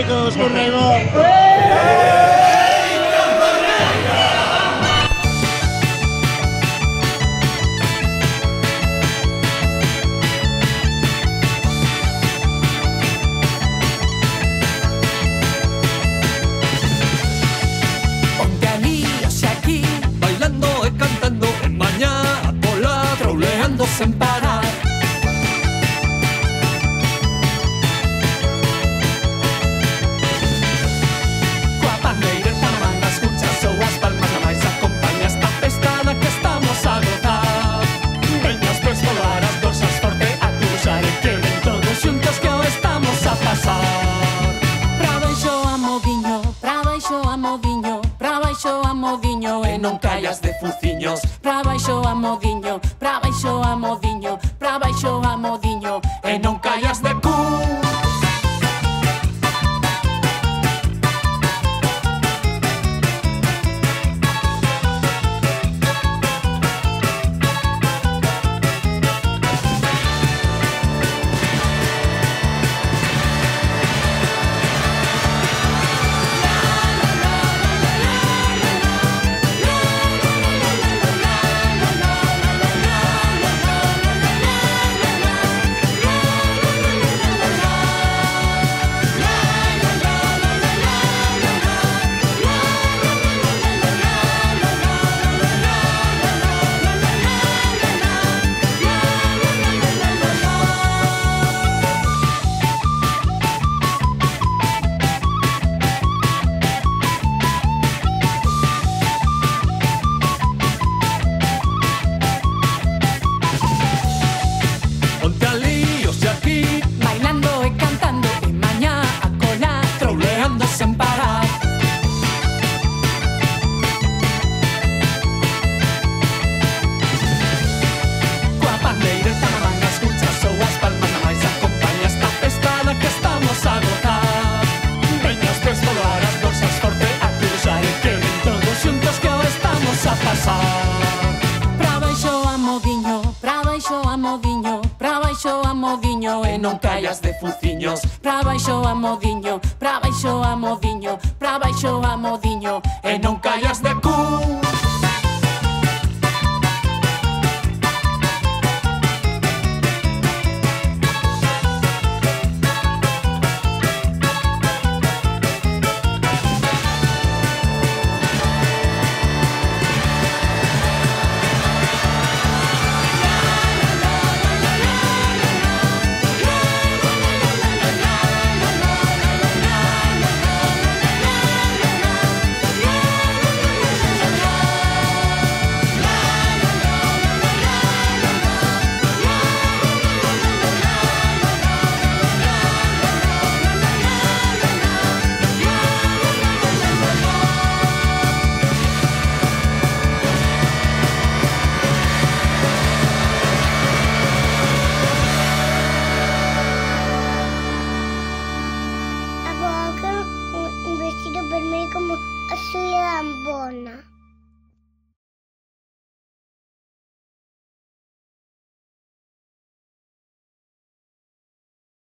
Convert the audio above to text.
chicos, un remón. Ponte anillos aquí, bailando y cantando, en mañana pola, troleando sin parar. Coa pandeira na manga, escuchas ou as palmas na máis, acompaña esta festa na que estamos a gozar. Veñas pes volar as dorsas forte a cruzar e queden todos xuntos que o estamos a pasar. Pra baixo a modiño, pra baixo a modiño, pra baixo a modiño e non caias de fuciños. Pra baixo a modiño, pra baixo a modiño, pra baixo a modiño E non callas de cu. Ponte alíos de aquí, bailando e cantando e mañá a colar, troleando sin parar. Coa pandeira na manga, escuchas ou as palmas na máis, acompaña esta festa na que estamos a gozar. Veñas pes volar as dorsas forte a cruzar e queden todos xuntos que o estamos a pasar. pra baixo a modiño, pra baixo a modiño, pra baixo a modiño e non caias de fuciños. Pra baixo a modiño, pra baixo a modiño, pra baixo a modiño E non callas de cu. Un vestido per me como así ambón.